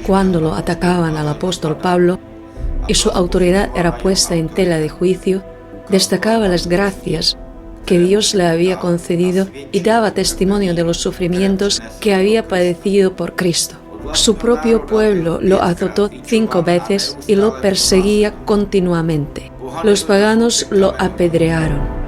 cuando lo atacaban al apóstol Pablo y su autoridad era puesta en tela de juicio, destacaba las gracias que Dios le había concedido y daba testimonio de los sufrimientos que había padecido por Cristo. Su propio pueblo lo azotó 5 veces y lo perseguía continuamente. Los paganos lo apedrearon.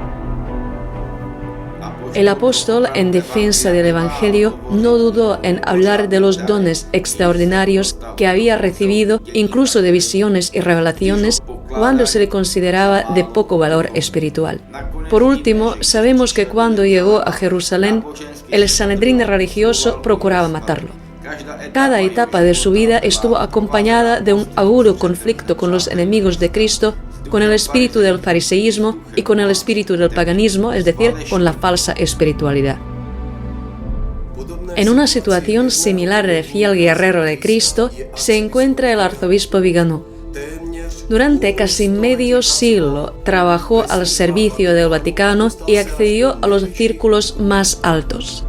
El apóstol, en defensa del Evangelio, no dudó en hablar de los dones extraordinarios que había recibido, incluso de visiones y revelaciones, cuando se le consideraba de poco valor espiritual. Por último, sabemos que cuando llegó a Jerusalén, el Sanedrín religioso procuraba matarlo. Cada etapa de su vida estuvo acompañada de un agudo conflicto con los enemigos de Cristo, con el espíritu del fariseísmo y con el espíritu del paganismo, es decir, con la falsa espiritualidad. En una situación similar de fiel guerrero de Cristo se encuentra el arzobispo Vigano. Durante casi medio siglo trabajó al servicio del Vaticano y accedió a los círculos más altos.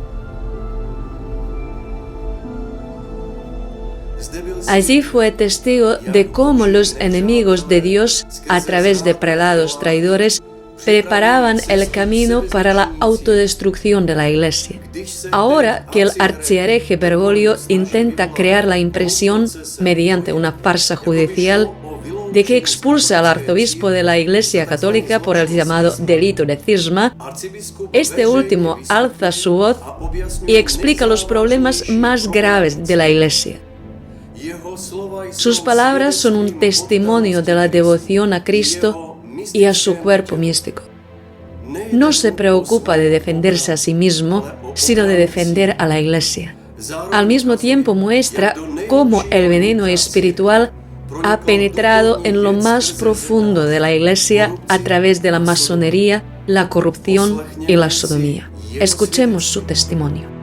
Allí fue testigo de cómo los enemigos de Dios, a través de prelados traidores, preparaban el camino para la autodestrucción de la Iglesia. Ahora que el archihereje Bergoglio intenta crear la impresión, mediante una farsa judicial, de que expulsa al arzobispo de la Iglesia Católica por el llamado delito de cisma, este último alza su voz y explica los problemas más graves de la Iglesia. Sus palabras son un testimonio de la devoción a Cristo y a su cuerpo místico. No se preocupa de defenderse a sí mismo, sino de defender a la Iglesia. Al mismo tiempo muestra cómo el veneno espiritual ha penetrado en lo más profundo de la Iglesia a través de la masonería, la corrupción y la sodomía. Escuchemos su testimonio.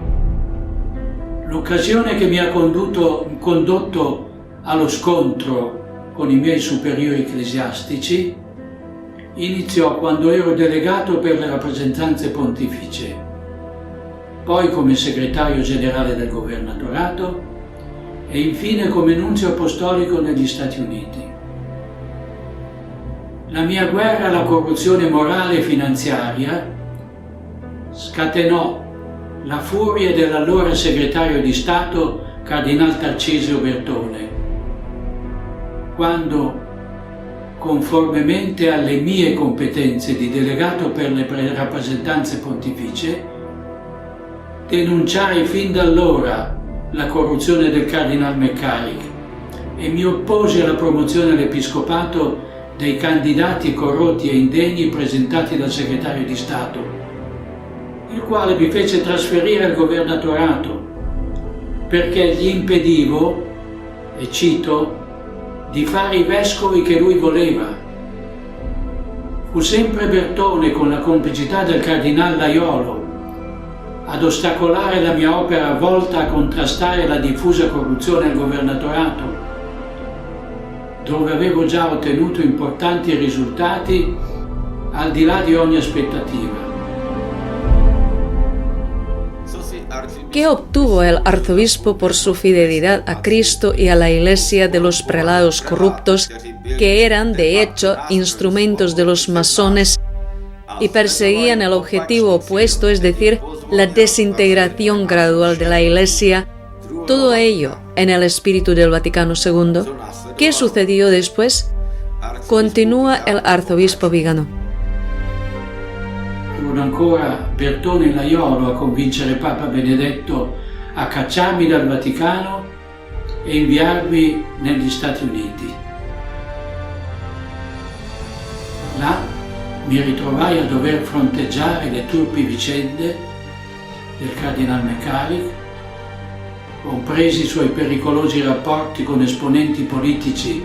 L'occasione che mi ha condotto allo scontro con i miei superiori ecclesiastici iniziò quando ero delegato per le rappresentanze pontificie, poi come segretario generale del governatorato e infine come nunzio apostolico negli Stati Uniti. La mia guerra alla corruzione morale e finanziaria scatenò la furia dell'allora segretario di Stato Cardinal Tarcisio Bertone, quando, conformemente alle mie competenze di delegato per le rappresentanze pontificie, denunciai fin da allora la corruzione del Cardinal McCarrick e mi opposi alla promozione all'episcopato dei candidati corrotti e indegni presentati dal segretario di Stato, il quale mi fece trasferire al governatorato perché gli impedivo, e cito, di fare i vescovi che lui voleva. Fu sempre Bertone, con la complicità del cardinal Laiolo, ad ostacolare la mia opera volta a contrastare la diffusa corruzione al governatorato, dove avevo già ottenuto importanti risultati al di là di ogni aspettativa. ¿Qué obtuvo el arzobispo por su fidelidad a Cristo y a la Iglesia de los prelados corruptos, que eran, de hecho, instrumentos de los masones y perseguían el objetivo opuesto, es decir, la desintegración gradual de la Iglesia? Todo ello en el espíritu del Vaticano II. ¿Qué sucedió después? Continúa el arzobispo Vigano. Furono ancora Bertone e Laiolo a convincere Papa Benedetto a cacciarmi dal Vaticano e inviarmi negli Stati Uniti. Là mi ritrovai a dover fronteggiare le turpi vicende del Cardinal McCarrick, compresi i suoi pericolosi rapporti con esponenti politici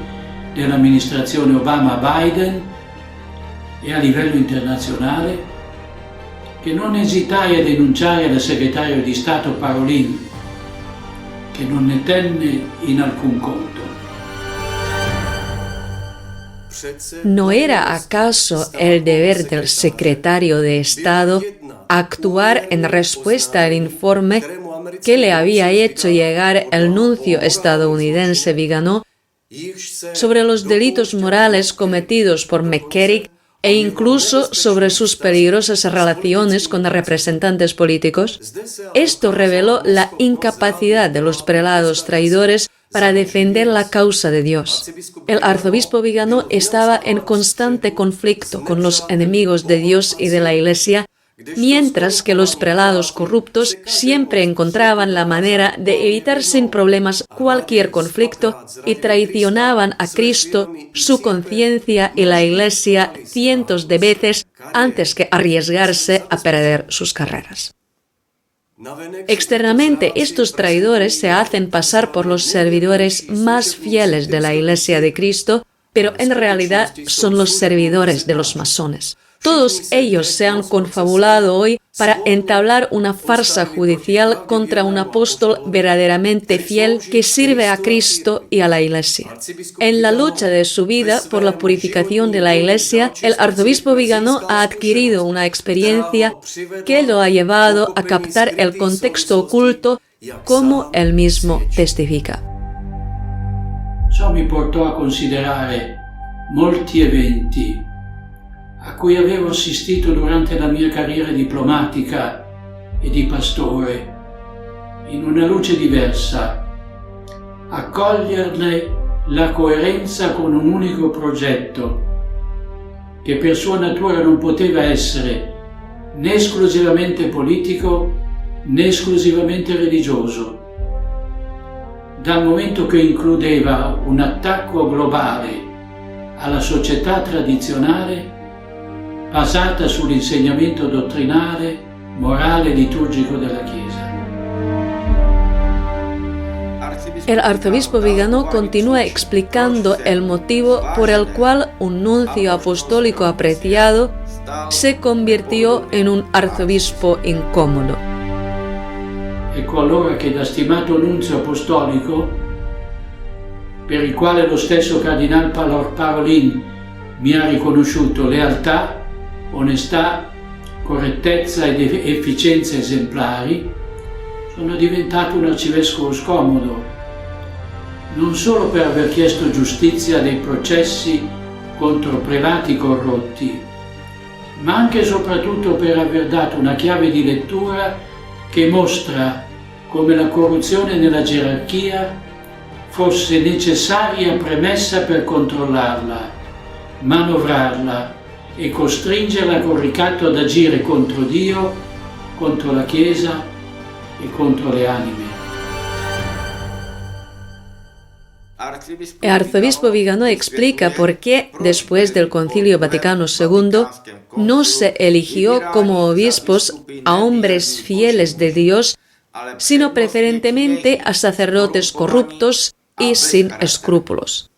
dell'amministrazione Obama-Biden e a livello internazionale, che non esitai a denunciare al segretario di Stato Parolin, che non ne tenne in alcun conto. ¿No era acaso el deber del secretario de Estado actuar en respuesta al informe que le había hecho llegar el nuncio estadounidense Viganò sobre los delitos morales cometidos por McCarrick e incluso sobre sus peligrosas relaciones con representantes políticos. Esto reveló la incapacidad de los prelados traidores para defender la causa de Dios. El arzobispo Viganò estaba en constante conflicto con los enemigos de Dios y de la Iglesia, mientras que los prelados corruptos siempre encontraban la manera de evitar sin problemas cualquier conflicto y traicionaban a Cristo, su conciencia y la Iglesia cientos de veces antes que arriesgarse a perder sus carreras. Externamente, estos traidores se hacen pasar por los servidores más fieles de la Iglesia de Cristo, pero en realidad son los servidores de los masones. Todos ellos se han confabulado hoy para entablar una farsa judicial contra un apóstol verdaderamente fiel que sirve a Cristo y a la Iglesia. En la lucha de su vida por la purificación de la Iglesia, el arzobispo Viganò ha adquirido una experiencia que lo ha llevado a captar el contexto oculto, como él mismo testifica. Ciò mi portò a considerare molti eventi a cui avevo assistito durante la mia carriera diplomatica e di pastore, in una luce diversa, a coglierne la coerenza con un unico progetto, che per sua natura non poteva essere né esclusivamente politico né esclusivamente religioso, dal momento che includeva un attacco globale alla società tradizionale basata sull'insegnamento dottrinale, morale e liturgico della Chiesa. El arzobispo Viganò continúa explicando el motivo por el cual un nuncio apostólico apreciado se convirtió en un arzobispo incómodo. Ecco allora che da stimato nunzio apostolico, per il quale lo stesso Cardinal Parolin mi ha riconosciuto lealtà, onestà, correttezza ed efficienza esemplari, sono diventato un arcivescovo scomodo, non solo per aver chiesto giustizia nei processi contro prelati corrotti, ma anche e soprattutto per aver dato una chiave di lettura che mostra come la corruzione nella gerarchia fosse necessaria premessa per controllarla, manovrarla e costringerla col ricatto ad agire contro Dio, contro la Chiesa e contro le anime. El arzobispo Viganò explica por qué, después del Concilio Vaticano II, no se eligió como obispos a hombres fieles de Dios, sino preferentemente a sacerdotes corruptos y sin escrúpulos.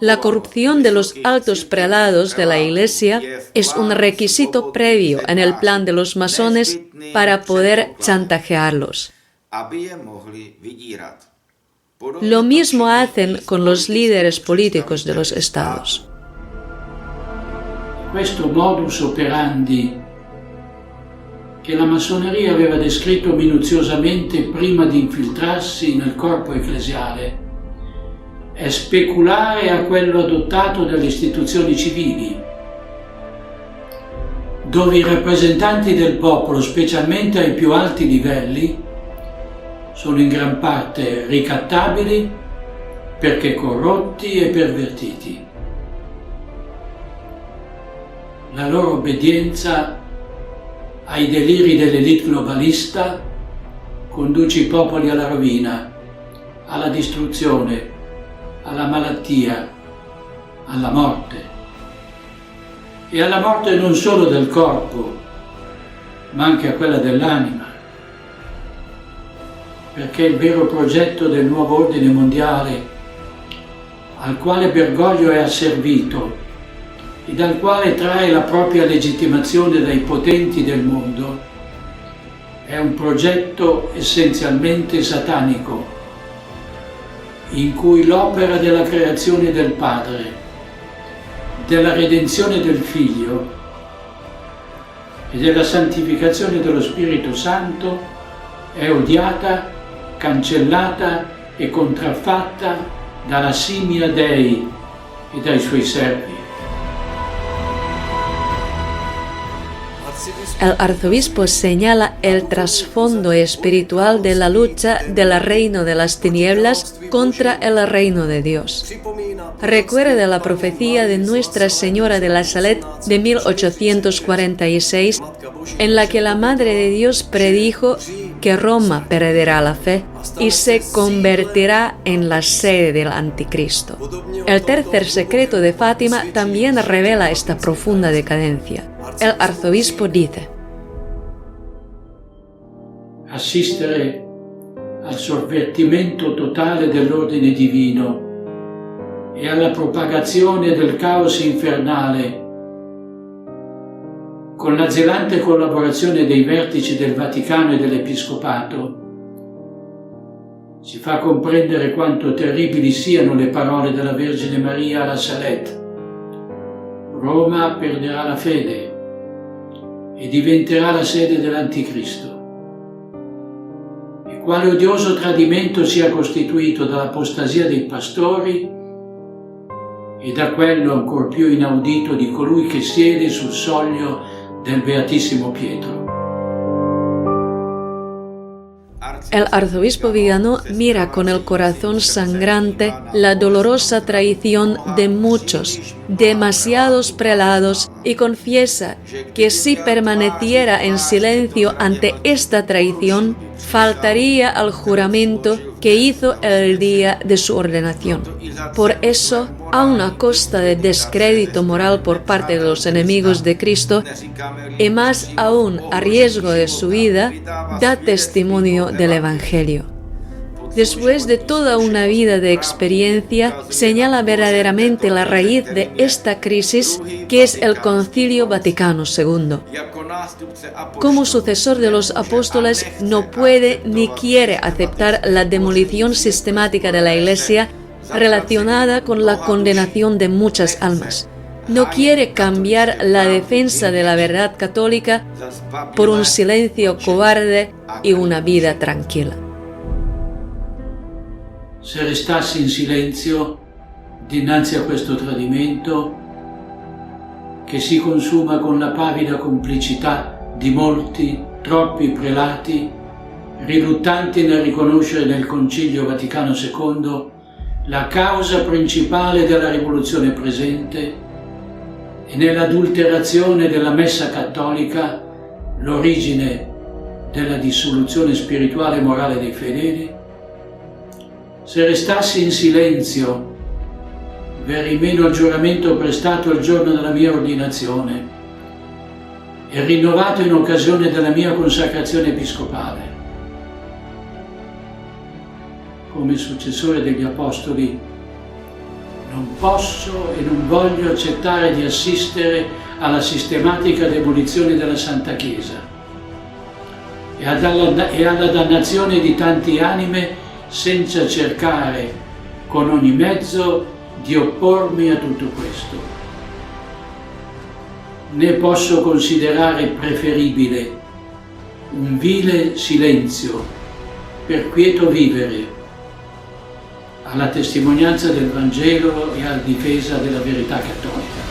La corrupción de los altos prelados de la Iglesia es un requisito previo en el plan de los masones para poder chantajearlos. Lo mismo hacen con los líderes políticos de los estados. Questo modus operandi che la massoneria aveva descritto minuziosamente prima di infiltrarsi nel corpo ecclesiale è speculare a quello adottato dalle istituzioni civili, dove i rappresentanti del popolo, specialmente ai più alti livelli, sono in gran parte ricattabili perché corrotti e pervertiti. La loro obbedienza ai deliri dell'elite globalista conduce i popoli alla rovina, alla distruzione, alla malattia, alla morte. E alla morte non solo del corpo, ma anche a quella dell'anima. Perché il vero progetto del nuovo ordine mondiale, al quale Bergoglio è asservito e dal quale trae la propria legittimazione dai potenti del mondo, è un progetto essenzialmente satanico, in cui l'opera della creazione del Padre, della redenzione del Figlio e della santificazione dello Spirito Santo è odiata, cancellata e contraffatta dalla simia Dei e dai suoi servi. El arzobispo señala el trasfondo espiritual de la lucha del reino de las tinieblas contra el reino de Dios. Recuerda la profecía de Nuestra Señora de la Salette de 1846, en la que la Madre de Dios predijo que Roma perderá la fe y se convertirá en la sede del anticristo. El tercer secreto de Fátima también revela esta profunda decadencia. El arzobispo dice: assistere al sovvertimento totale dell'ordine divino e alla propagazione del caos infernale, con la zelante collaborazione dei vertici del Vaticano e dell'Episcopato, si fa comprendere quanto terribili siano le parole della Vergine Maria alla Salette. Roma perderà la fede e diventerà la sede dell'Anticristo. E quale odioso tradimento sia costituito dall'apostasia dei pastori e da quello ancor più inaudito di colui che siede sul soglio del Beatissimo Pietro. El arzobispo Viganò mira con el corazón sangrante la dolorosa traición de muchos, demasiados prelados, y confiesa que si permaneciera en silencio ante esta traición, faltaría al juramento que hizo el día de su ordenación. Por eso, aun a costa de descrédito moral por parte de los enemigos de Cristo, y más aún a riesgo de su vida, da testimonio del Evangelio. Después de toda una vida de experiencia, señala verdaderamente la raíz de esta crisis, que es el Concilio Vaticano II. Como sucesor de los apóstoles, no puede ni quiere aceptar la demolición sistemática de la Iglesia relacionada con la condenación de muchas almas. No quiere cambiar la defensa de la verdad católica por un silencio cobarde y una vida tranquila. Se restassi in silenzio dinanzi a questo tradimento che si consuma con la pavida complicità di molti, troppi prelati, riluttanti nel riconoscere nel Concilio Vaticano II la causa principale della rivoluzione presente e nell'adulterazione della Messa cattolica l'origine della dissoluzione spirituale e morale dei fedeli. Se restassi in silenzio, verimeno il giuramento prestato il giorno della mia ordinazione e rinnovato in occasione della mia consacrazione episcopale. Come successore degli Apostoli, non posso e non voglio accettare di assistere alla sistematica demolizione della Santa Chiesa e alla dannazione di tante anime senza cercare con ogni mezzo di oppormi a tutto questo. Né posso considerare preferibile un vile silenzio per quieto vivere alla testimonianza del Vangelo e alla difesa della verità cattolica.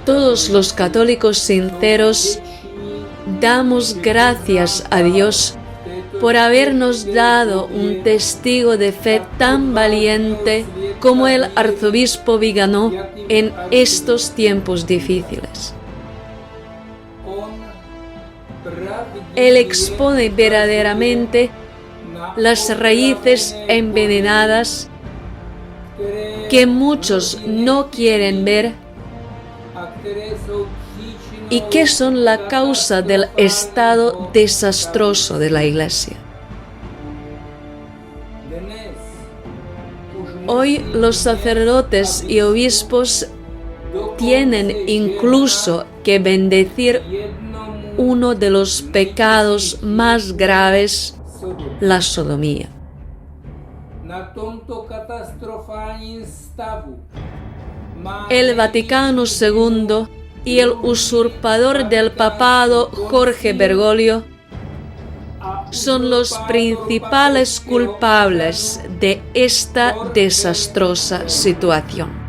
Todos los católicos sinceros damos gracias a Dios por habernos dado un testigo de fe tan valiente como el arzobispo Viganò en estos tiempos difíciles. Él expone verdaderamente las raíces envenenadas que muchos no quieren ver y que son la causa del estado desastroso de la Iglesia. Hoy los sacerdotes y obispos tienen incluso que bendecir uno de los pecados más graves, la sodomía. El Vaticano II y el usurpador del papado Jorge Bergoglio son los principales culpables de esta desastrosa situación.